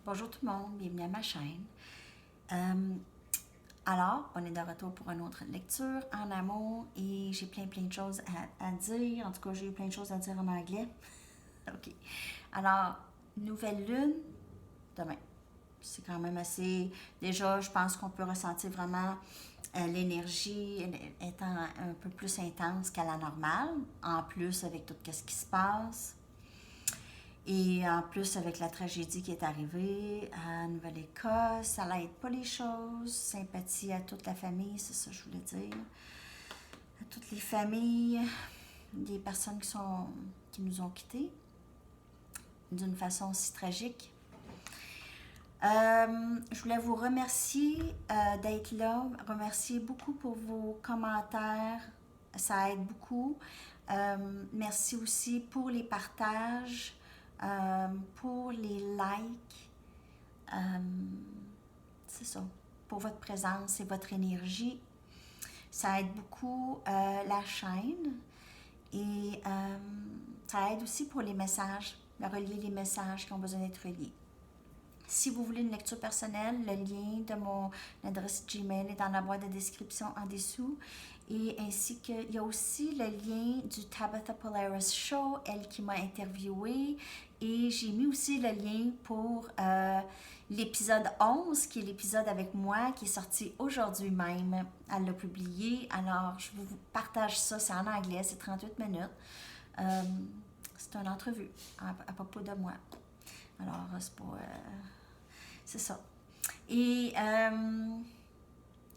Bonjour tout le monde, bienvenue à ma chaîne. Euh, alors, on est de retour pour une autre lecture en amour et j'ai plein de choses à dire. En tout cas, j'ai eu plein de choses à dire en anglais. OK. Alors, nouvelle lune, demain. C'est quand même assez... Déjà, je pense qu'on peut ressentir vraiment l'énergie étant un peu plus intense qu'à la normale. En plus, avec tout ce qui se passe. Et en plus, avec la tragédie qui est arrivée à Nouvelle-Écosse, ça n'aide pas les choses. Sympathie à toute la famille, c'est ça que je voulais dire. À toutes les familles, des personnes qui nous ont quittés d'une façon si tragique. Je voulais vous remercier d'être là, remercier beaucoup pour vos commentaires, ça aide beaucoup. Merci aussi pour les partages, pour les likes. Euh, c'est ça, pour votre présence et votre énergie. Ça aide beaucoup la chaîne et ça aide aussi pour les messages, de relier les messages qui ont besoin d'être reliés. Si vous voulez une lecture personnelle, le lien de mon adresse Gmail est dans la boîte de description en dessous. Et ainsi qu'il y a aussi le lien du Tabitha Polaris Show, elle qui m'a interviewée. Et j'ai mis aussi le lien pour l'épisode 11, qui est l'épisode avec moi, qui est sorti aujourd'hui même. Elle l'a publié. Alors, je vous partage ça. C'est en anglais, c'est 38 minutes. C'est une entrevue à propos de moi. Alors, c'est pas... c'est ça. Et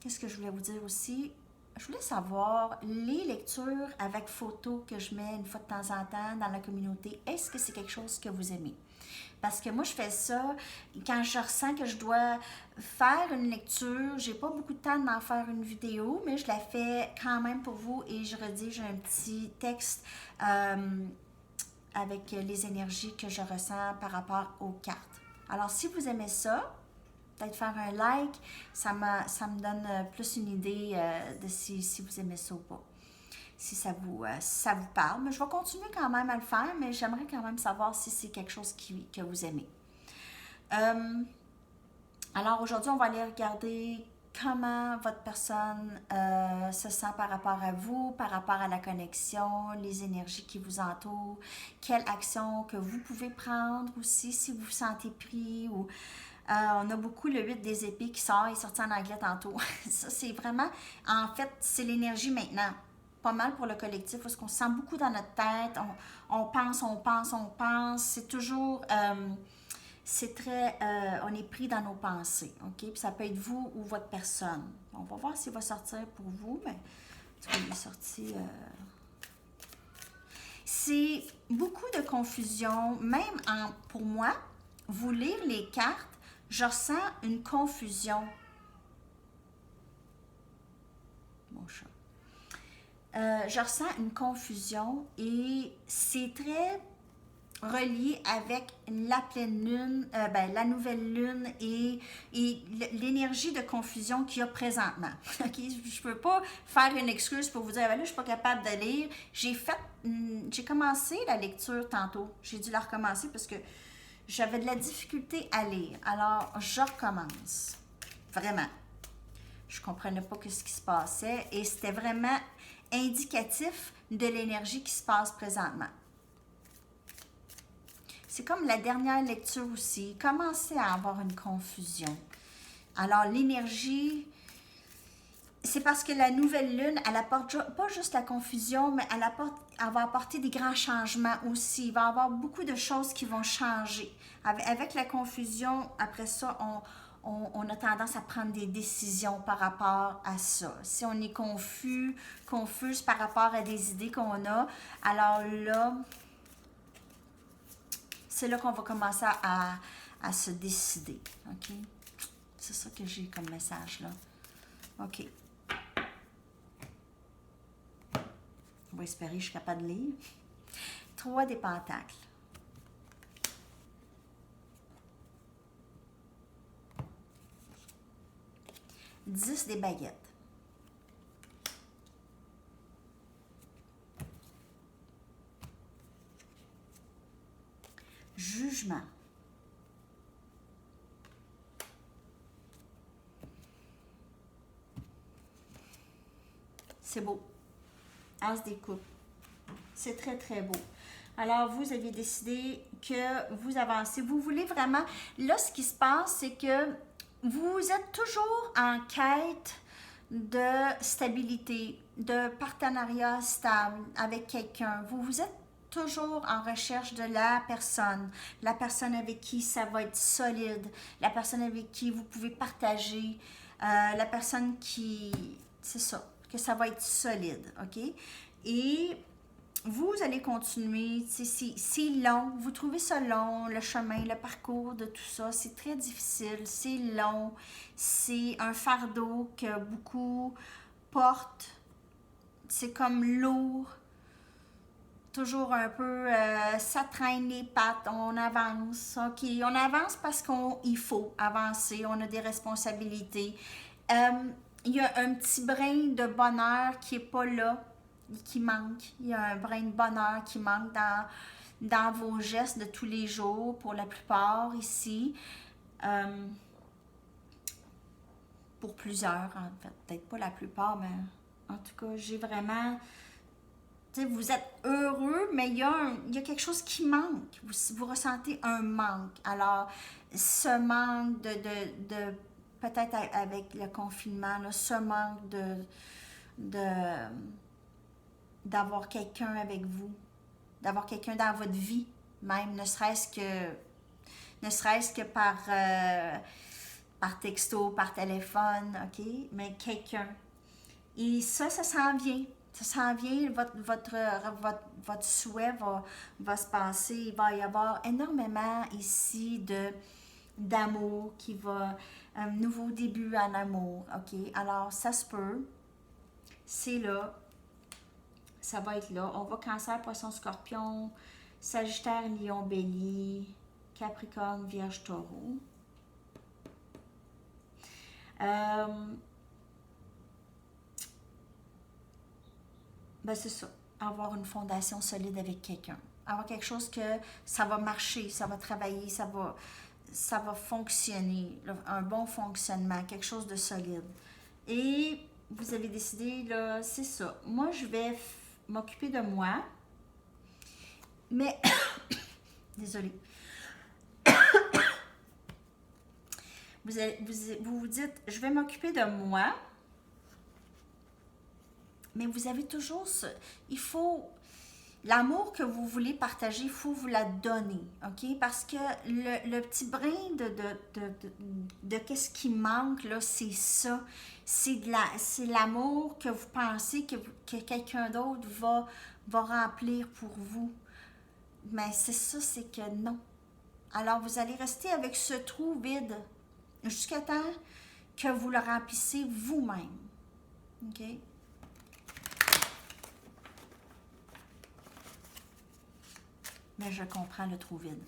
qu'est-ce que je voulais vous dire aussi? Je voulais savoir les lectures avec photos que je mets une fois de temps en temps dans la communauté. Est-ce que c'est quelque chose que vous aimez? Parce que moi, je fais ça quand je ressens que je dois faire une lecture. J'ai pas beaucoup de temps d'en faire une vidéo, mais je la fais quand même pour vous et je rédige un petit texte avec les énergies que je ressens par rapport aux cartes. Alors, si vous aimez ça, peut-être faire un like, ça me donne plus une idée de si vous aimez ça ou pas. Si ça vous parle. Mais je vais continuer quand même à le faire, mais j'aimerais quand même savoir si c'est quelque chose que vous aimez. Alors aujourd'hui, on va aller regarder comment votre personne se sent par rapport à vous, par rapport à la connexion, les énergies qui vous entourent, quelle action que vous pouvez prendre aussi si vous vous sentez pris ou on a beaucoup le 8 des épées qui sort, il est sorti en anglais tantôt. Ça, c'est vraiment, en fait, c'est l'énergie maintenant. Pas mal pour le collectif, parce qu'on se sent beaucoup dans notre tête, on pense. C'est toujours, c'est très, on est pris dans nos pensées, ok? Puis ça peut être vous ou votre personne. On va voir s'il va sortir pour vous, mais en tout cas, il est sorti. C'est beaucoup de confusion, même pour moi, vous lire les cartes, je ressens une confusion. Mon chat. Je ressens une confusion et c'est très relié avec la pleine lune, la nouvelle lune et l'énergie de confusion qu'il y a présentement. Okay? Je peux pas faire une excuse pour vous dire, ben là, je suis pas capable de lire. J'ai commencé la lecture tantôt. J'ai dû la recommencer parce que j'avais de la difficulté à lire. Alors, je recommence. Vraiment. Je comprenais pas ce qui se passait et c'était vraiment indicatif de l'énergie qui se passe présentement. C'est comme la dernière lecture aussi. Commençait à avoir une confusion. Alors, l'énergie, c'est parce que la nouvelle lune, elle apporte pas juste la confusion, mais elle va apporter des grands changements aussi. Il va y avoir beaucoup de choses qui vont changer. Avec la confusion, après ça, on a tendance à prendre des décisions par rapport à ça. Si on est confuse par rapport à des idées qu'on a, alors là, c'est là qu'on va commencer à se décider. OK? C'est ça que j'ai comme message là. OK. On va espérer que je suis capable de lire. 3 des pentacles. Dix des baguettes. Jugement. C'est beau. As des coupes. C'est très, très beau. Alors, vous avez décidé que vous avancez. Vous voulez vraiment... Là, ce qui se passe, c'est que vous êtes toujours en quête de stabilité, de partenariat stable avec quelqu'un. Vous êtes toujours en recherche de la personne avec qui ça va être solide, la personne avec qui vous pouvez partager, la personne qui... C'est ça, que ça va être solide, OK? Et vous allez continuer, c'est long, vous trouvez ça long, le chemin, le parcours de tout ça, c'est très difficile, c'est long, c'est un fardeau que beaucoup portent, c'est comme lourd, toujours un peu, ça traîne les pattes, on avance, ok, on avance parce qu'il faut avancer, on a des responsabilités. Il y a un petit brin de bonheur qui n'est pas là, qui manque. Il y a un brin de bonheur qui manque dans vos gestes de tous les jours, pour la plupart ici. Pour plusieurs, en fait. Peut-être pas la plupart, mais en tout cas, j'ai vraiment... Tu sais, vous êtes heureux, mais il y a quelque chose qui manque. Vous ressentez un manque. Alors, ce manque de peut-être avec le confinement, là, ce manque d'avoir quelqu'un avec vous, d'avoir quelqu'un dans votre vie, même, ne serait-ce que par texto, par téléphone, OK? Mais quelqu'un. Et ça s'en vient. Ça s'en vient, votre souhait va se passer. Il va y avoir énormément ici d'amour qui va... Un nouveau début en amour, OK? Alors, ça se peut. C'est là. Ça va être là. On va Cancer, Poisson, Scorpion, Sagittaire, Lion, Bélier, Capricorne, Vierge, Taureau. Ben c'est ça. Avoir une fondation solide avec quelqu'un. Avoir quelque chose que ça va marcher, ça va travailler, ça va fonctionner. Un bon fonctionnement, quelque chose de solide. Et vous avez décidé, là, c'est ça. Moi, je vais m'occuper de moi. Mais, désolée. Vous vous dites, je vais m'occuper de moi. Mais vous avez toujours ce... Il faut... L'amour que vous voulez partager, il faut vous la donner, OK? Parce que le petit brin de qu'est-ce qui manque, là, c'est ça. C'est l'amour que vous pensez que quelqu'un d'autre va remplir pour vous. Mais c'est ça, c'est que non. Alors, vous allez rester avec ce trou vide jusqu'à temps que vous le remplissez vous-même, OK? Mais je comprends le trou vide.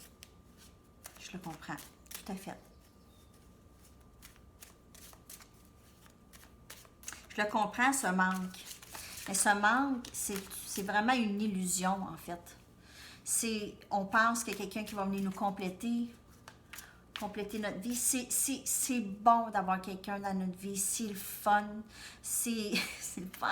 Je le comprends, tout à fait. Je le comprends, ce manque. Mais ce manque, c'est vraiment une illusion, en fait. On pense qu'il y a quelqu'un qui va venir nous compléter notre vie. C'est bon d'avoir quelqu'un dans notre vie. C'est le fun. C'est le fun.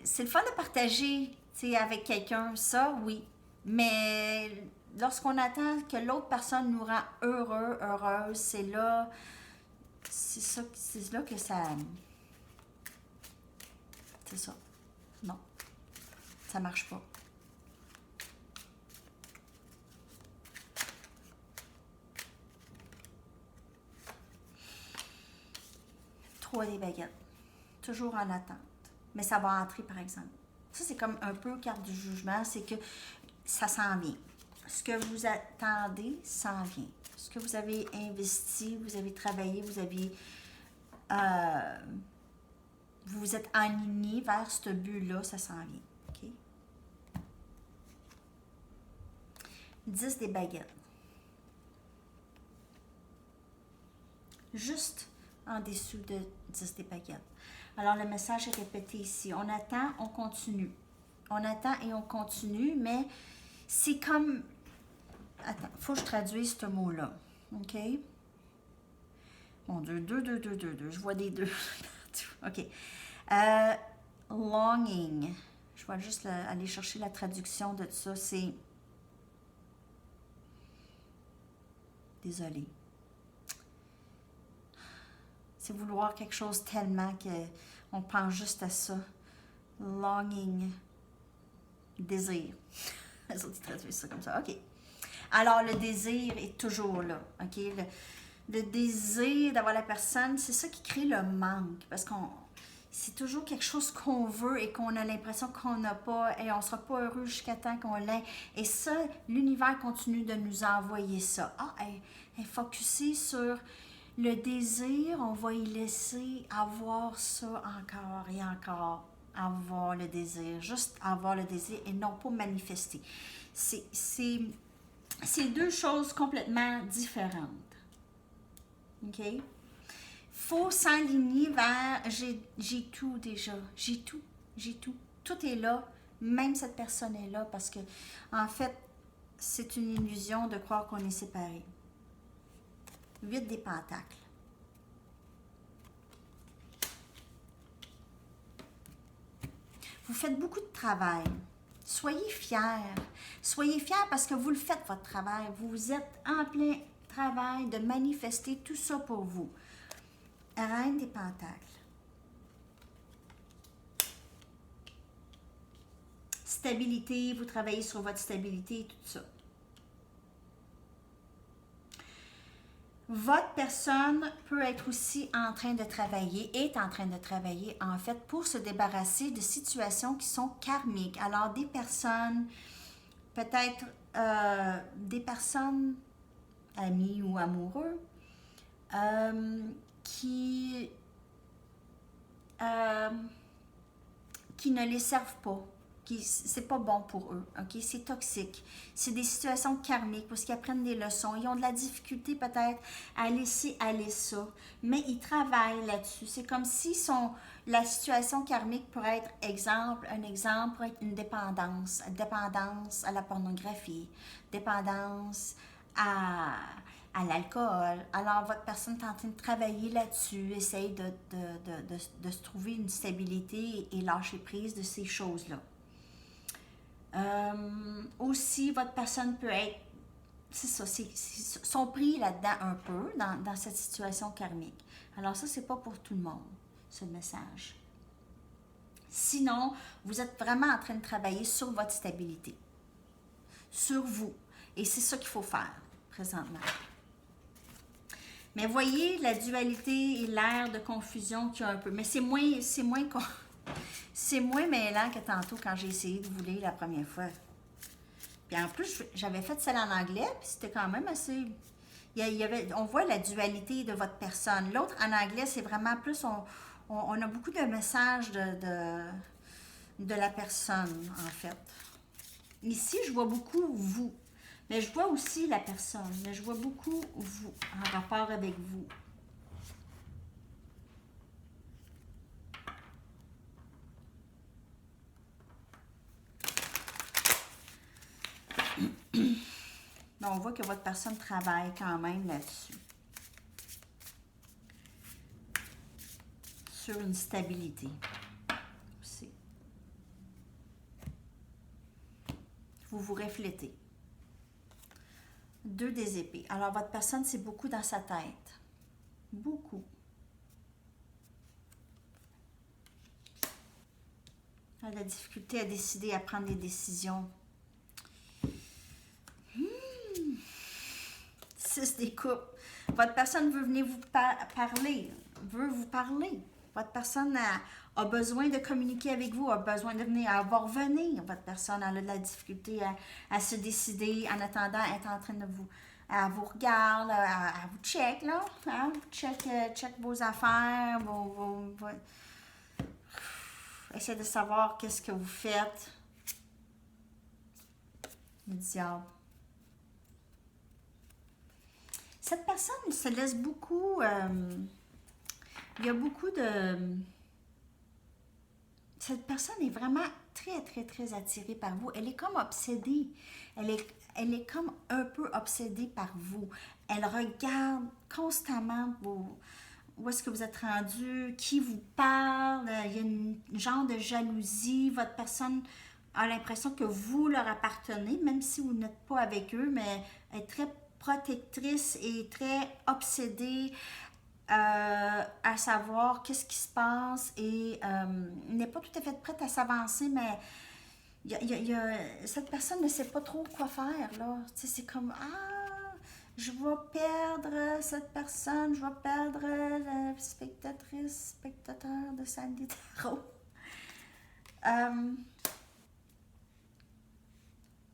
C'est le fun de partager avec quelqu'un, ça, oui. Mais lorsqu'on attend que l'autre personne nous rend heureux, heureuse, c'est là que ça... C'est ça. Non. Ça marche pas. Trois des baguettes. Toujours en attente. Mais ça va entrer, par exemple. Ça, c'est comme un peu carte du jugement, c'est que ça s'en vient. Ce que vous attendez s'en vient. Ce que vous avez investi, vous avez travaillé, vous vous êtes aligné vers ce but-là, ça s'en vient. OK? 10 des baguettes. Juste en dessous de 10 des baguettes. Alors, le message est répété ici. On attend, on continue. On attend et on continue, mais c'est comme... Attends, il faut que je traduise ce mot-là. OK? Mon Dieu, 2. Je vois des 2 partout. OK. longing. Je vais juste aller chercher la traduction de ça. C'est... Désolée. C'est vouloir quelque chose tellement qu'on pense juste à ça. Longing. Désir. Les autres, ils traduisent ça comme ça. OK. Alors, le désir est toujours là. OK? Le désir d'avoir la personne, c'est ça qui crée le manque. Parce qu'on... C'est toujours quelque chose qu'on veut et qu'on a l'impression qu'on n'a pas et on ne sera pas heureux jusqu'à temps qu'on l'ait. Et ça, l'univers continue de nous envoyer ça. Ah, elle est focusée sur le désir, on va y laisser avoir ça encore et encore. Avoir le désir, juste avoir le désir et non pas manifester. C'est deux choses complètement différentes. OK? Faut s'aligner vers j'ai tout déjà, j'ai tout. Tout est là, même cette personne est là parce que en fait, c'est une illusion de croire qu'on est séparés. 8 des pentacles. Vous faites beaucoup de travail. Soyez fiers. Soyez fiers parce que vous le faites, votre travail. Vous êtes en plein travail de manifester tout ça pour vous. Reine des pentacles. Stabilité, vous travaillez sur votre stabilité et tout ça. Votre personne peut être aussi en train de travailler, est en train de travailler en fait pour se débarrasser de situations qui sont karmiques. Alors des personnes, peut-être des personnes amis ou amoureux, qui ne les servent pas, c'est pas bon pour eux, ok? C'est toxique. C'est des situations karmiques parce qu'ils apprennent des leçons. Ils ont de la difficulté peut-être à laisser aller ça, mais ils travaillent là-dessus. C'est comme si la situation karmique pourrait être un exemple pourrait être une dépendance à la pornographie, dépendance à l'alcool. Alors, votre personne est en train de travailler là-dessus, essaye de se trouver une stabilité et lâcher prise de ces choses-là. Aussi, votre personne peut être, c'est ça, sont pris là-dedans un peu, dans cette situation karmique. Alors ça, c'est pas pour tout le monde, ce message. Sinon, vous êtes vraiment en train de travailler sur votre stabilité, sur vous. Et c'est ça qu'il faut faire, présentement. Mais voyez la dualité et l'air de confusion qu'il y a un peu. Mais c'est moins mêlant que tantôt quand j'ai essayé de vous lire la première fois. Puis en plus, j'avais fait celle en anglais, puis c'était quand même assez... on voit la dualité de votre personne. L'autre, en anglais, c'est vraiment plus... On a beaucoup de messages de la personne, en fait. Ici, je vois beaucoup vous. Mais je vois aussi la personne. Mais je vois beaucoup vous, en rapport avec vous. Mais on voit que votre personne travaille quand même là-dessus. Sur une stabilité. Aussi. Vous vous reflétez. 2 des épées. Alors, votre personne, c'est beaucoup dans sa tête. Beaucoup. Elle a de la difficulté à décider, à prendre des décisions. 6 des coupes. Votre personne veut venir vous parler. Veut vous parler. Votre personne a besoin de communiquer avec vous, a besoin de venir, elle va revenir. Votre personne a de la difficulté à se décider en attendant, elle est en train de vous... Elle vous regarde, elle vous check, là. Hein? Check vos affaires, essayez de savoir qu'est-ce que vous faites. Le diable. Cette personne se laisse beaucoup... il y a beaucoup de... Cette personne est vraiment très, très, très attirée par vous. Elle est comme obsédée. Elle est comme un peu obsédée par vous. Elle regarde constamment où est-ce que vous êtes rendu, qui vous parle, il y a une genre de jalousie, votre personne a l'impression que vous leur appartenez, même si vous n'êtes pas avec eux, mais elle est très protectrice et très obsédée à savoir qu'est-ce qui se passe et n'est pas tout à fait prête à s'avancer, mais cette personne ne sait pas trop quoi faire, là. Tu sais, c'est comme, ah, je vais perdre cette personne, je vais perdre la spectateur de Sandy Tarot.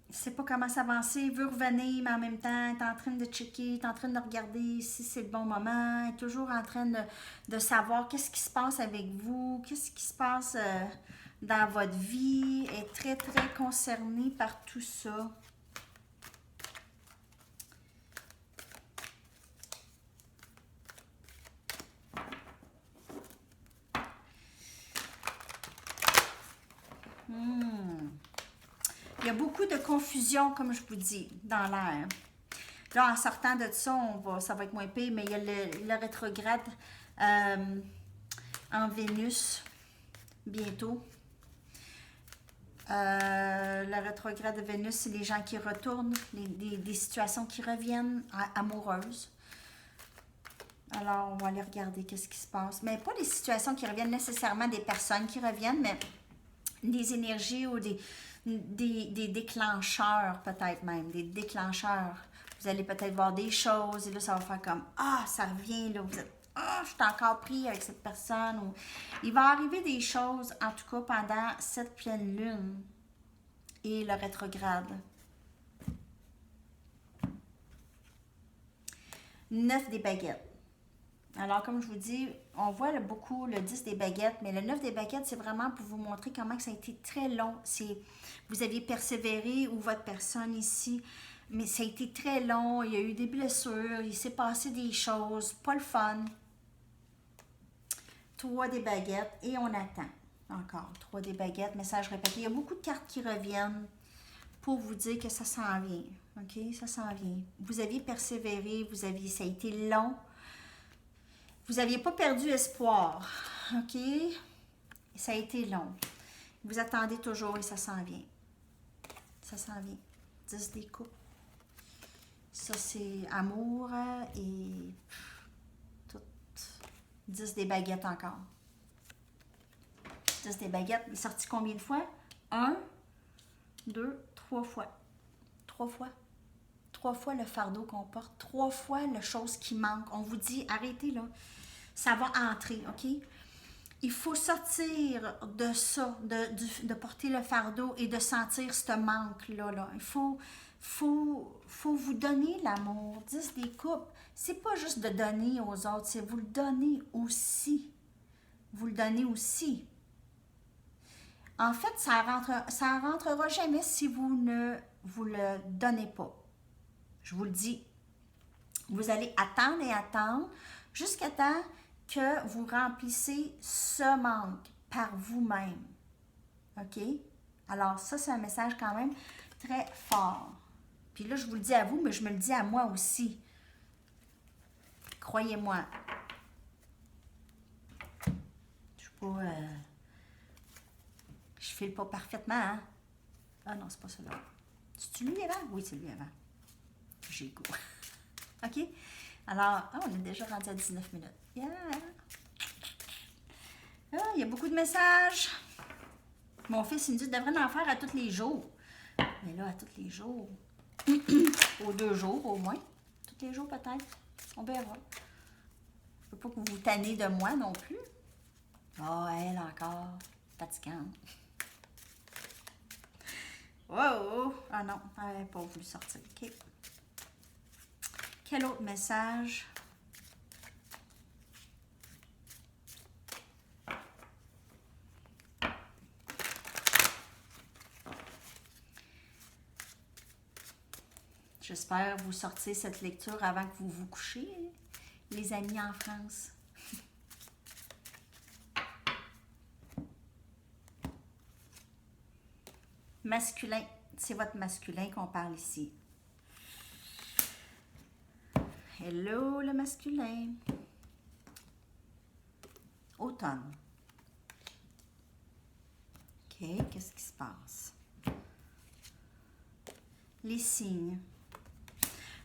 Il ne sait pas comment s'avancer, il veut revenir, mais en même temps, il est en train de checker, il est en train de regarder si c'est le bon moment, il est toujours en train de savoir qu'est-ce qui se passe avec vous, qu'est-ce qui se passe dans votre vie, est très, très concerné par tout ça. Il y a beaucoup de confusion, comme je vous dis, dans l'air. Là, en sortant de ça, ça va être moins pire, mais il y a le rétrograde en Vénus bientôt. Le rétrograde de Vénus, c'est les gens qui retournent, des situations qui reviennent amoureuses. Alors, on va aller regarder qu'est-ce qui se passe. Mais pas des situations qui reviennent nécessairement, des personnes qui reviennent, mais des énergies ou des déclencheurs, peut-être même, des déclencheurs. Vous allez peut-être voir des choses et là, ça va faire comme, ah, ça revient, là, vous êtes, ah, je suis encore pris avec cette personne. Ou, il va arriver des choses, en tout cas, pendant cette pleine lune et le rétrograde. 9 des baguettes. Alors, comme je vous dis, on voit beaucoup le 10 des baguettes, mais le 9 des baguettes, c'est vraiment pour vous montrer comment ça a été très long. Vous aviez persévéré ou votre personne ici, mais ça a été très long, il y a eu des blessures, il s'est passé des choses, pas le fun. 3 des baguettes et on attend. Encore 3 des baguettes, message répété. Il y a beaucoup de cartes qui reviennent pour vous dire que ça s'en vient. OK? Ça s'en vient. Vous aviez persévéré, ça a été long. Vous n'aviez pas perdu espoir, OK? Ça a été long. Vous attendez toujours et ça s'en vient. Ça s'en vient. 10 des coupes. Ça, c'est amour et tout. 10 des baguettes encore. 10 des baguettes. Il est sorti combien de fois? 1, 2, 3 fois. 3 fois. 3 fois le fardeau qu'on porte. 3 fois la chose qui manque. On vous dit, arrêtez là. Ça va entrer, OK? Il faut sortir de ça, de porter le fardeau et de sentir ce manque-là. Là. Il faut vous donner l'amour. 10 des coupes, c'est pas juste de donner aux autres, c'est vous le donner aussi. Vous le donnez aussi. En fait, ça rentrera jamais si vous ne vous le donnez pas. Je vous le dis. Vous allez attendre et attendre jusqu'à temps que vous remplissez ce manque par vous-même. OK? Alors, ça, c'est un message quand même très fort. Puis là, je vous le dis à vous, mais je me le dis à moi aussi. Croyez-moi. Je suis pas... je file pas parfaitement, hein? Ah non, c'est pas celui-là. C'est-tu lui avant? Oui, c'est lui avant. J'ai goût. OK? Alors, on est déjà rendu à 19 minutes. Yeah! Ah, il y a beaucoup de messages. Mon fils, il me dit, devrait en faire à tous les jours. Mais là, à tous les jours. Aux 2 jours, au moins. Tous les jours, peut-être. On verra. Je veux pas que vous vous tannez de moi non plus. Oh, elle encore. Fatigante. Wow! Ah non, elle n'avait pas voulu sortir. OK. Quel autre message? J'espère vous sortir cette lecture avant que vous vous couchiez, les amis en France. Masculin, c'est votre masculin qu'on parle ici. Hello, le masculin. Automne. OK, qu'est-ce qui se passe? Les signes.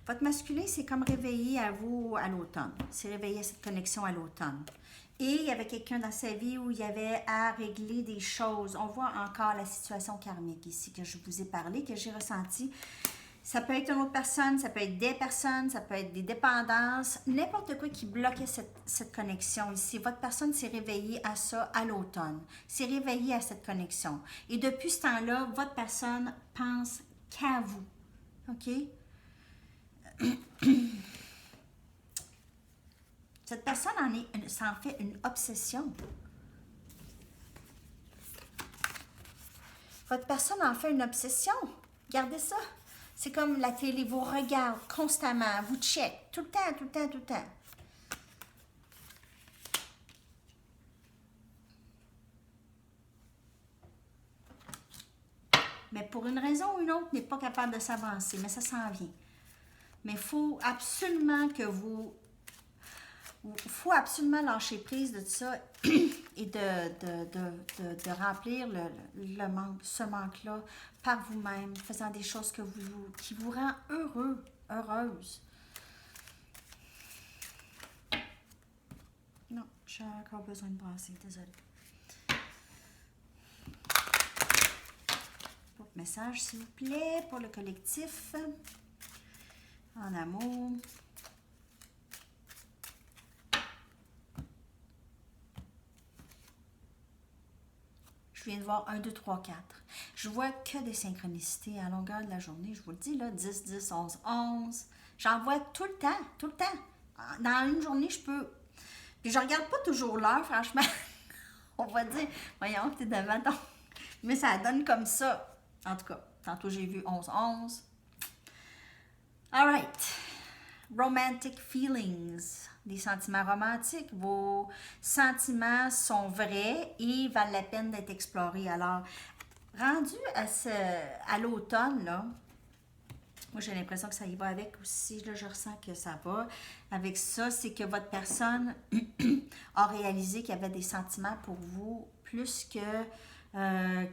Votre masculin, c'est comme réveillé à vous à l'automne. C'est réveillé à cette connexion à l'automne. Et il y avait quelqu'un dans sa vie où il y avait à régler des choses. On voit encore la situation karmique ici que je vous ai parlé, que j'ai ressenti. Ça peut être une autre personne, ça peut être des personnes, ça peut être des dépendances, n'importe quoi qui bloquait cette connexion ici. Votre personne s'est réveillée à ça à l'automne, s'est réveillée à cette connexion. Et depuis ce temps-là, votre personne pense qu'à vous. OK? Cette personne s'en fait une obsession. Votre personne en fait une obsession. Regardez ça. C'est comme la télé vous regarde constamment, vous check tout le temps, tout le temps, tout le temps. Mais pour une raison ou une autre, n'est pas capable de s'avancer, mais ça s'en vient. Mais il faut absolument que faut absolument lâcher prise de ça et de remplir le manque, ce manque-là par vous-même, faisant des choses qui vous rend heureux, heureuse. Non, j'ai encore besoin de brasser, désolée. Votre message, s'il vous plaît, pour le collectif. En amour. Je viens de voir 1, 2, 3, 4. Je vois que des synchronicités à longueur de la journée. Je vous le dis, là, 10, 10, 11, 11. J'en vois tout le temps, tout le temps. Dans une journée, je peux... Puis je regarde pas toujours l'heure, franchement. On va dire, voyons, t'es devant ton... Mais ça donne comme ça. En tout cas, tantôt j'ai vu 11, 11. All right. Romantic feelings. Des sentiments romantiques. Vos sentiments sont vrais et valent la peine d'être explorés. Alors, rendu à l'automne, là, moi j'ai l'impression que ça y va avec aussi. Là, je ressens que ça va. Avec ça, c'est que votre personne a réalisé qu'il y avait des sentiments pour vous plus que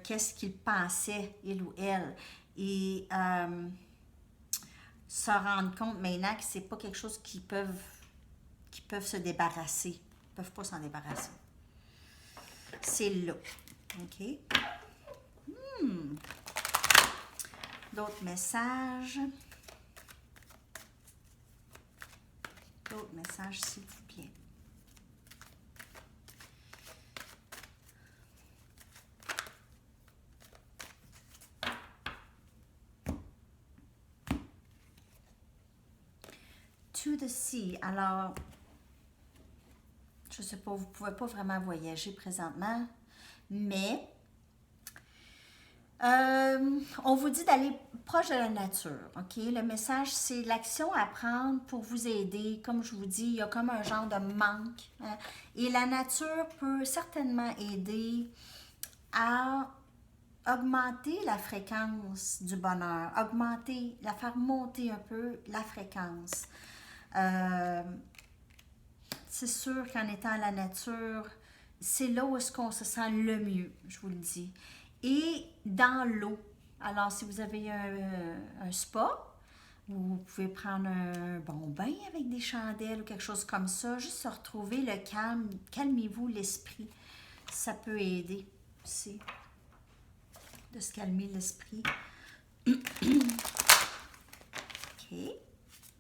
qu'est-ce qu'il pensait, il ou elle. Et se rendre compte maintenant que c'est pas quelque chose qu'ils peuvent se débarrasser. Ils peuvent pas s'en débarrasser. C'est là. OK? D'autres messages. D'autres messages, s'il vous plaît. To the sea. Alors, je sais pas, vous pouvez pas vraiment voyager présentement, mais on vous dit d'aller proche de la nature, OK? Le message, c'est l'action à prendre pour vous aider. Comme je vous dis, il y a comme un genre de manque. Hein? Et la nature peut certainement aider à augmenter la fréquence du bonheur, la faire monter un peu la fréquence. C'est sûr qu'en étant à la nature, c'est là où est-ce qu'on se sent le mieux, je vous le dis. Et dans l'eau. Alors, si vous avez un spa, vous pouvez prendre un bon bain avec des chandelles ou quelque chose comme ça, juste se retrouver le calme, calmez-vous l'esprit. Ça peut aider aussi de se calmer l'esprit. OK.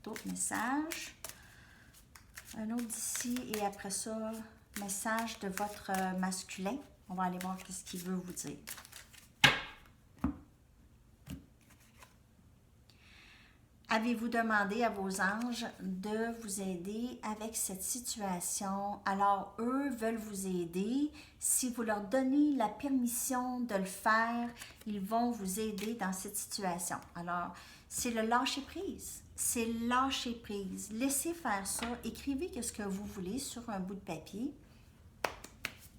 D'autres messages. Un autre d'ici et après ça, message de votre masculin. On va aller voir ce qu'il veut vous dire. Avez-vous demandé à vos anges de vous aider avec cette situation? Alors, eux veulent vous aider. Si vous leur donnez la permission de le faire, ils vont vous aider dans cette situation. Alors, c'est le lâcher-prise. C'est lâcher-prise. Laissez faire ça. Écrivez ce que vous voulez sur un bout de papier.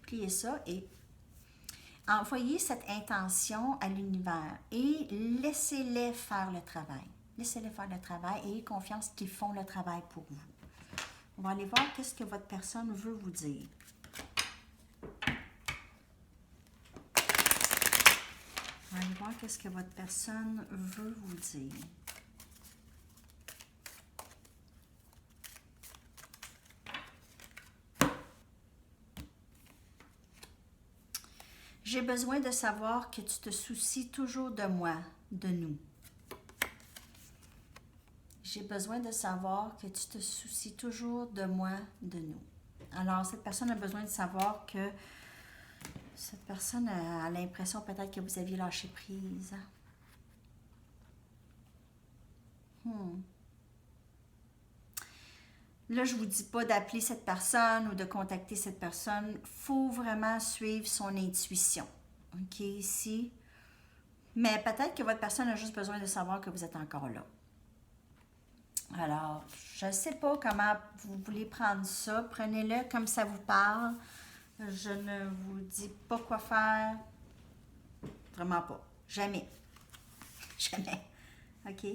Pliez ça et envoyez cette intention à l'univers et laissez-les faire le travail. Laissez-les faire le travail et ayez confiance qu'ils font le travail pour vous. On va aller voir qu'est-ce que votre personne veut vous dire. aller voir qu'est-ce que votre personne veut vous dire. J'ai besoin de savoir que tu te soucies toujours de moi, de nous. J'ai besoin de savoir que tu te soucies toujours de moi, de nous. Alors, cette personne a besoin de savoir que cette personne a l'impression peut-être que vous aviez lâché prise. Là, je ne vous dis pas d'appeler cette personne ou de contacter cette personne. Il faut vraiment suivre son intuition. OK, ici. Mais peut-être que votre personne a juste besoin de savoir que vous êtes encore là. Alors, je ne sais pas comment vous voulez prendre ça. Prenez-le comme ça vous parle. Je ne vous dis pas quoi faire. Vraiment pas. Jamais. Jamais. OK?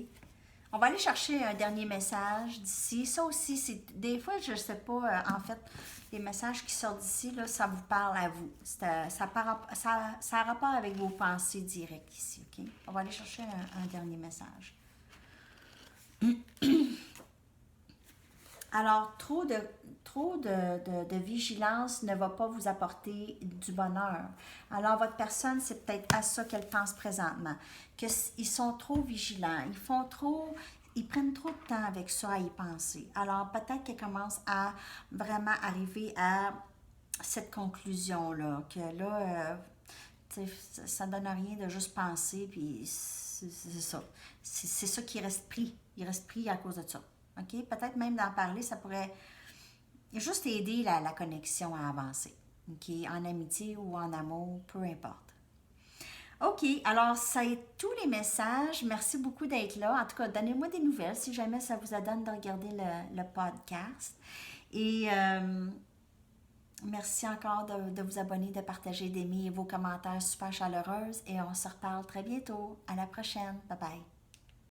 On va aller chercher un dernier message d'ici. Ça aussi, c'est des fois, je ne sais pas, en fait, les messages qui sortent d'ici, là, ça vous parle à vous. Ça a rapport avec vos pensées directes ici, OK? On va aller chercher un dernier message. Alors, trop de vigilance ne va pas vous apporter du bonheur. Alors, votre personne, c'est peut-être à ça qu'elle pense présentement. Qu'ils sont trop vigilants, ils prennent trop de temps avec ça à y penser. Alors, peut-être qu'elle commence à vraiment arriver à cette conclusion-là, que là, ça ne donne rien de juste penser, puis c'est ça. C'est ça qui reste pris. Il reste pris à cause de ça. OK? Peut-être même d'en parler, ça pourrait juste aider la connexion à avancer. OK? En amitié ou en amour, peu importe. OK, alors ça est tous les messages. Merci beaucoup d'être là. En tout cas, donnez-moi des nouvelles si jamais ça vous donne de regarder le podcast. Et merci encore de vous abonner, de partager, d'aimer vos commentaires super chaleureux. Et on se reparle très bientôt. À la prochaine. Bye bye.